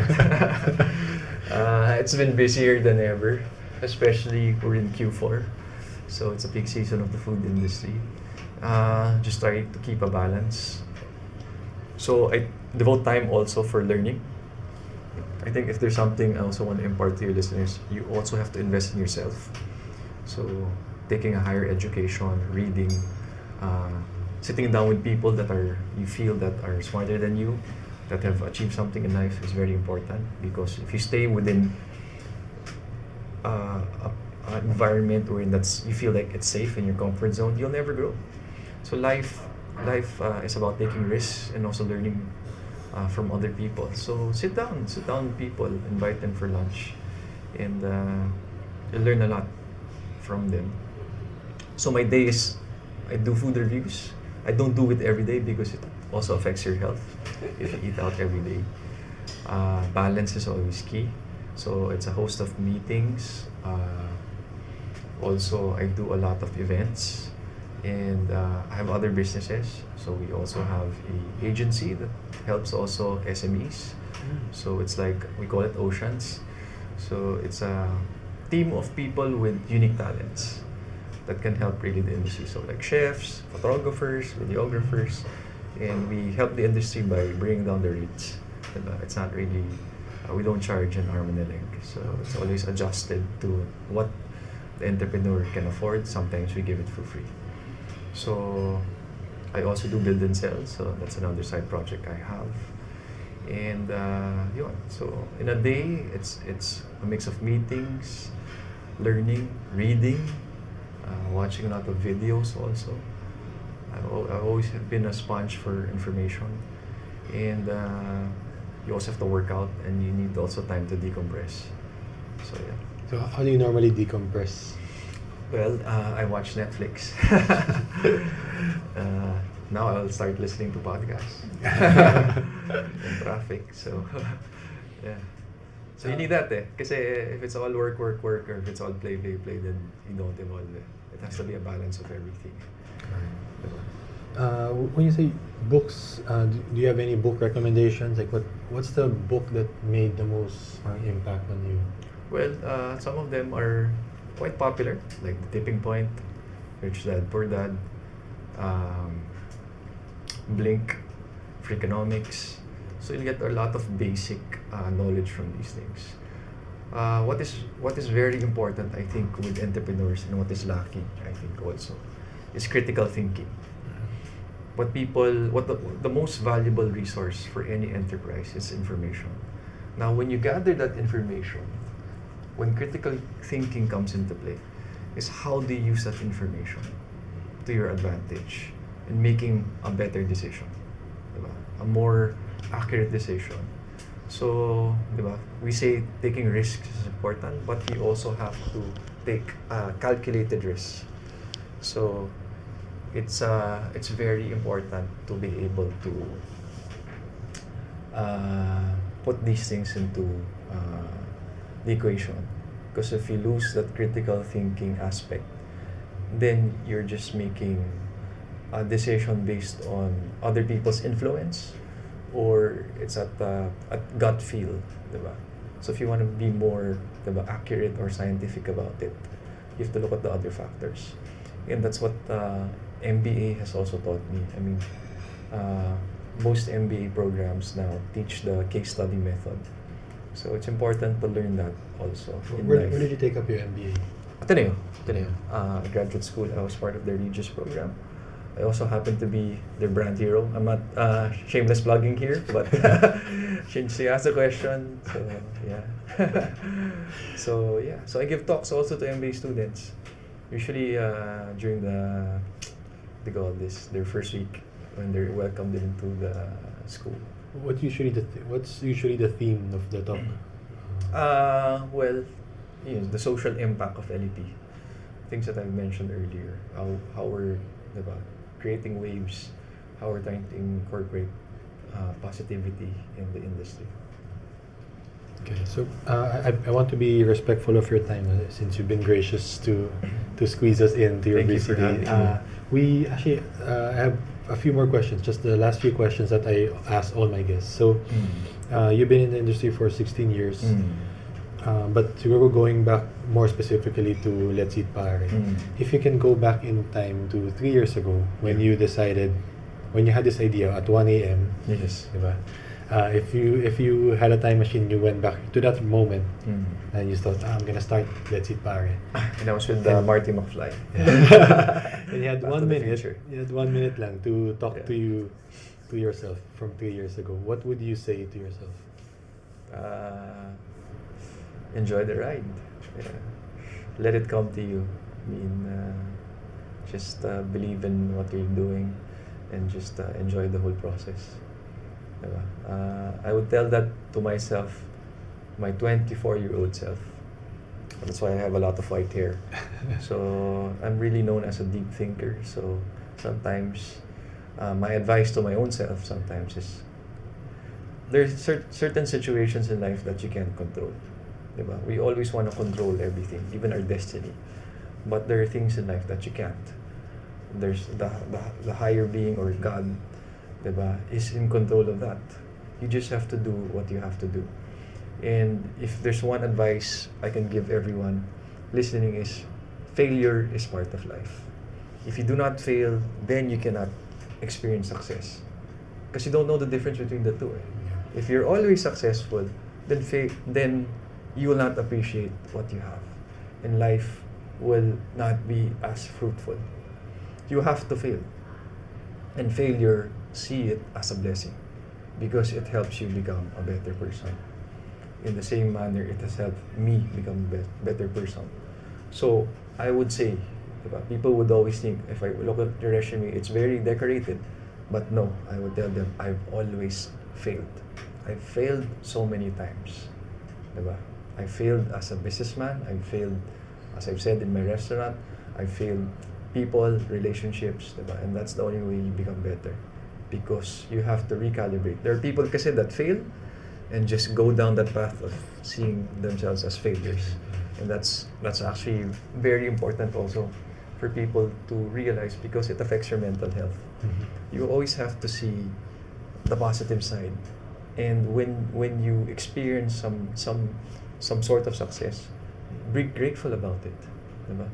Speaker 3: it's been busier than ever, especially we're in Q4. So it's a peak season of the food industry. Just try to keep a balance. So I devote time also for learning. I think if there's something I also want to impart to your listeners, you also have to invest in yourself. So taking a higher education, reading, sitting down with people that you feel that are smarter than you, that have achieved something in life is very important, because if you stay within an environment where you feel like it's safe in your comfort zone, you'll never grow. So life is about taking risks and also learning from other people. So sit down with people, invite them for lunch, and you'll learn a lot from them. So my day is, I do food reviews. I don't do it every day because it also affects your health if you eat out every day. Balance is always key. So it's a host of meetings. Also, I do a lot of events, and I have other businesses. So we also have a agency that helps also SMEs. So it's like, we call it Oceans. So it's a team of people with unique talents that can help really the industry. So like chefs, photographers, videographers, and we help the industry by bringing down the rates. It's not really, we don't charge an arm and a leg. So it's always adjusted to what the entrepreneur can afford. Sometimes we give it for free. So I also do build and sell, so that's another side project I have. And yun. So in a day, it's a mix of meetings, learning, reading, watching a lot of videos also. I've always been a sponge for information. And you also have to work out, and you need also time to decompress. So yeah.
Speaker 1: So how do you normally decompress?
Speaker 3: Well, I watch Netflix. Now I'll start listening to podcasts in traffic. So yeah. So you need that Kasi if it's all work, or if it's all play, then you don't evolve It has to be a balance of everything.
Speaker 1: When you say books, do you have any book recommendations? Like what's the book that made the most impact on you?
Speaker 3: Well, some of them are quite popular, like The Tipping Point, Rich Dad, Poor Dad, Blink, Freakonomics. So you'll get a lot of basic knowledge from these things. What is very important, I think, with entrepreneurs, and what is lacking, I think, also, is critical thinking. What the most valuable resource for any enterprise is information. Now, when you gather that information, when critical thinking comes into play, is how do you use that information to your advantage in making a better decision, diba? A more accurate decision. So, diba, we say taking risks is important, but you also have to take calculated risks. So, it's very important to be able to put these things into the equation. Because if you lose that critical thinking aspect, then you're just making a decision based on other people's influence, or it's at gut feel, diba? So if you want to be more diba, accurate or scientific about it, you have to look at the other factors. And that's what MBA has also taught me. I mean, most MBA programs now teach the case study method. So it's important to learn that also in
Speaker 1: Where
Speaker 3: life.
Speaker 1: did you take up your MBA?
Speaker 3: Ateneo. Graduate school. I was part of their Regis program. I also happen to be their brand hero. I'm not shameless plugging here, but since you asked the question, so yeah. So I give talks also to MBA students. Usually during they call this their first week when they're welcomed into the school.
Speaker 1: What's usually the theme of the talk?
Speaker 3: Well, the social impact of LEP. Things that I mentioned earlier. How we're diba, creating waves, how we're trying to incorporate positivity in the industry.
Speaker 1: Okay, so I want to be respectful of your time since you've been gracious to squeeze us into your
Speaker 3: Thank you
Speaker 1: busy
Speaker 3: for
Speaker 1: day.
Speaker 3: having me.
Speaker 1: We actually have a few more questions, just the last few questions that I asked all my guests. So you've been in the industry for 16 years, but we're going back more specifically to Let's Eat Pare. If you can go back in time to 3 years ago when you had this idea at 1 a.m.
Speaker 3: Yes.
Speaker 1: Diba? If you had a time machine, you went back to that moment and you thought, I'm gonna start Let's Eat Pare.
Speaker 3: And I was with Marty McFly.
Speaker 1: And you had
Speaker 3: Back to
Speaker 1: 1
Speaker 3: the
Speaker 1: minute.
Speaker 3: future.
Speaker 1: You had 1 minute lang to talk
Speaker 3: Yeah.
Speaker 1: to yourself from 3 years ago. What would you say to yourself?
Speaker 3: Enjoy the ride. Yeah. Let it come to you. I mean, just believe in what you're doing and just enjoy the whole process. Diba? I would tell that to myself, my 24-year-old self. That's why I have a lot of white hair. So I'm really known as a deep thinker. So sometimes my advice to my own self sometimes is there's certain situations in life that you can't control. Diba? We always want to control everything, even our destiny. But there are things in life that you can't. There's the higher being or God, diba, is in control of that. You just have to do what you have to do. And if there's one advice I can give everyone listening is failure is part of life. If you do not fail, then you cannot experience success. Because you don't know the difference between the two. If you're always successful, then you will not appreciate what you have. And life will not be as fruitful. You have to fail. And failure, see it as a blessing because it helps you become a better person. In the same manner, it has helped me become a better person. So I would say, people would always think, if I look at the resume, it's very decorated. But no, I would tell them, I've always failed. I've failed so many times. Diba? I failed as a businessman. I failed, as I've said, in my restaurant. I failed people, relationships. Diba? And that's the only way you become better. Because you have to recalibrate. There are people kasi that fail and just go down that path of seeing themselves as failures. And that's actually very important also for people to realize because it affects your mental health. You always have to see the positive side. And when you experience some sort of success, be grateful about it. Diba?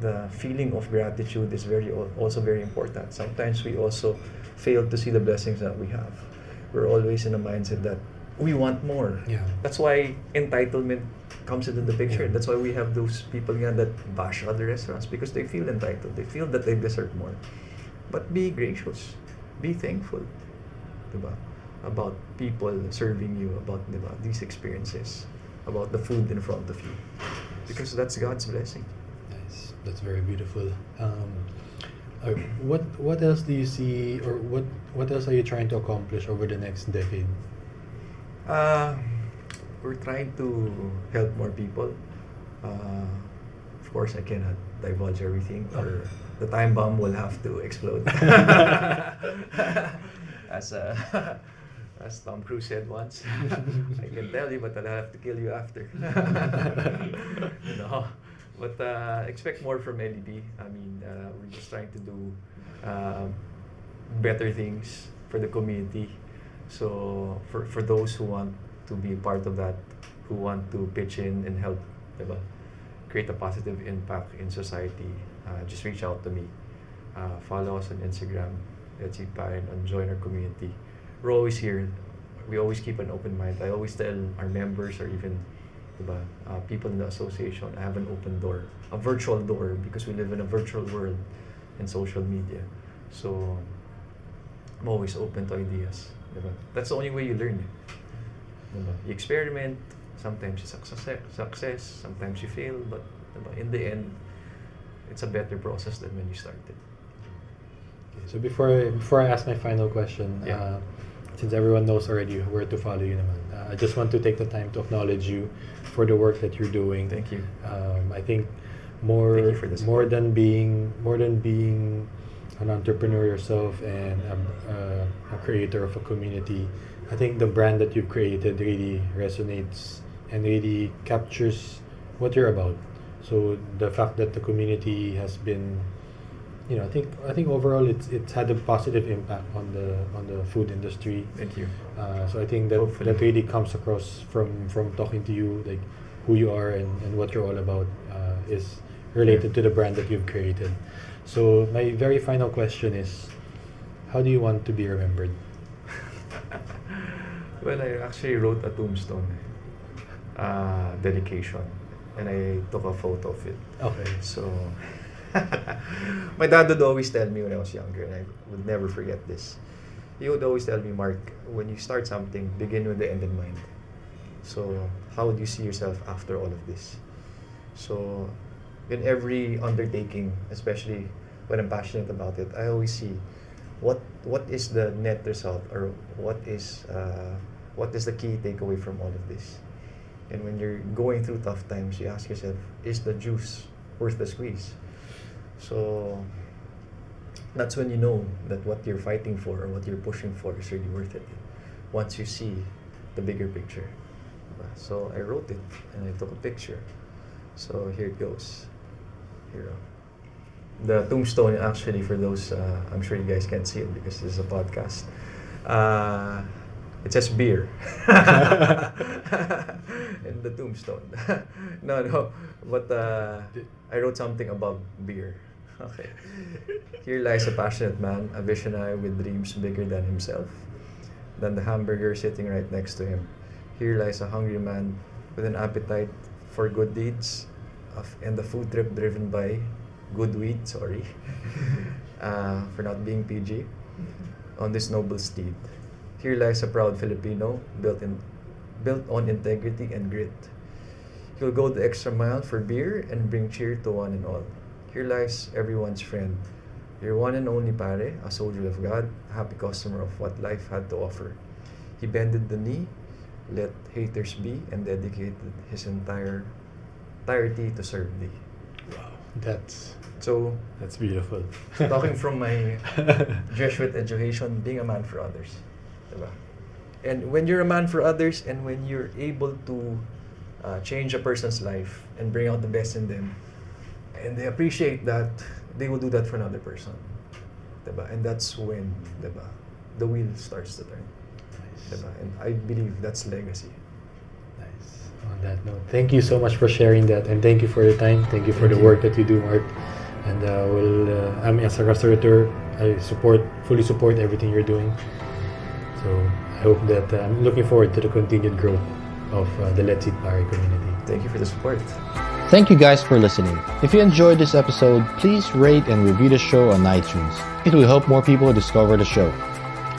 Speaker 3: The feeling of gratitude is also very important. Sometimes we also fail to see the blessings that we have. We're always in a mindset that we want more.
Speaker 1: Yeah.
Speaker 3: That's why entitlement comes into the picture.
Speaker 1: Yeah.
Speaker 3: That's why we have those people that bash other restaurants because they feel entitled. They feel that they deserve more. But be gracious. Be thankful. Diba? About people serving you, about these experiences, about the food in front of you. Because that's God's blessing.
Speaker 1: Nice. That's very beautiful. What else do you see, or what else are you trying to accomplish over the next decade?
Speaker 3: We're trying to help more people. Of course, I cannot divulge everything, or the time bomb will have to explode. As Tom Cruise said once, I can tell you, but I'll have to kill you after. But expect more from LED. I mean, we're just trying to do better things for the community. So for those who want to be part of that, who want to pitch in and help, diba, create a positive impact in society, just reach out to me. Follow us on Instagram. Let's eat Pare, and join our community. We're always here. We always keep an open mind. I always tell our members or even, diba, people in the association, I have an open door, a virtual door, because we live in a virtual world in social media. So I'm always open to ideas. Diba? That's the only way you learn. Diba? You experiment. Sometimes you success, sometimes you fail, but diba, in the end, it's a better process than when you started.
Speaker 1: Okay, so before I ask my final question,
Speaker 3: Yeah.
Speaker 1: Since everyone knows already where to follow you naman, I just want to take the time to acknowledge you for the work that you're doing.
Speaker 3: Thank you.
Speaker 1: I think
Speaker 3: Thank you for the
Speaker 1: more
Speaker 3: support.
Speaker 1: than being an entrepreneur yourself and a creator of a community, I think the brand that you've created really resonates and really captures what you're about. So the fact that the community has been, I think overall it's had a positive impact on the food industry.
Speaker 3: Thank you.
Speaker 1: So I think that
Speaker 3: Hopefully.
Speaker 1: that really comes across from talking to you, like who you are and what you're all about is related to the brand that you've created. So my very final question is, how do you want to be remembered?
Speaker 3: Well, I actually wrote a tombstone, dedication, and I took a photo of it.
Speaker 1: Okay.
Speaker 3: So, my dad would always tell me when I was younger, and I would never forget this. He would always tell me, Mark, when you start something, begin with the end in mind. So, how would you see yourself after all of this? So, in every undertaking, especially when I'm passionate about it, I always see what is the net result, or what is the key takeaway from all of this. And when you're going through tough times, you ask yourself, is the juice worth the squeeze? So that's when you know that what you're fighting for or what you're pushing for is really worth it, once you see the bigger picture. So I wrote it and I took a picture. So here it goes. Here. The tombstone, actually, for those, I'm sure you guys can't see it because this is a podcast. It says beer. In the tombstone. No. But I wrote something about beer. Okay. Here lies a passionate man, a visionary with dreams bigger than himself, than the hamburger sitting right next to him. Here lies a hungry man with an appetite for good deeds, and the food trip driven by good weed, sorry, for not being PG, on this noble steed. Here lies a proud Filipino, built on integrity and grit. He'll go the extra mile for beer and bring cheer to one and all. Here lies everyone's friend, your one and only Pare, a soldier of God, a happy customer of what life had to offer. He bended the knee, let haters be, and dedicated his entirety to serve thee.
Speaker 1: Wow, that's beautiful.
Speaker 3: Talking from my Jesuit education, being a man for others. Diba? And when you're a man for others, and when you're able to change a person's life and bring out the best in them, and they appreciate that, they will do that for another person. Diba? And that's when, diba, the wheel starts to turn.
Speaker 1: Nice.
Speaker 3: Diba? And I believe that's legacy.
Speaker 1: Nice. On that note, thank you so much for sharing that, and thank you for your time. Thank you for the work that you do, Mark. And I mean, as a restaurateur, I fully support everything you're doing. So I hope that I'm looking forward to the continued growth of the Let's Eat Pare community.
Speaker 3: Thank you for the support.
Speaker 2: Thank you guys for listening. If you enjoyed this episode, please rate and review the show on iTunes. It will help more people discover the show.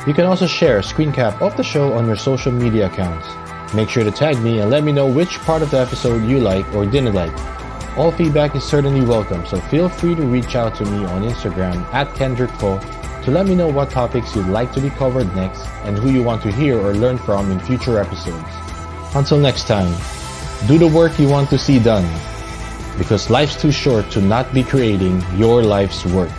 Speaker 2: You can also share a screen cap of the show on your social media accounts. Make sure to tag me and let me know which part of the episode you like or didn't like. All feedback is certainly welcome, so feel free to reach out to me on Instagram @KendrickCo to let me know what topics you'd like to be covered next and who you want to hear or learn from in future episodes. Until next time, do the work you want to see done, because life's too short to not be creating your life's work.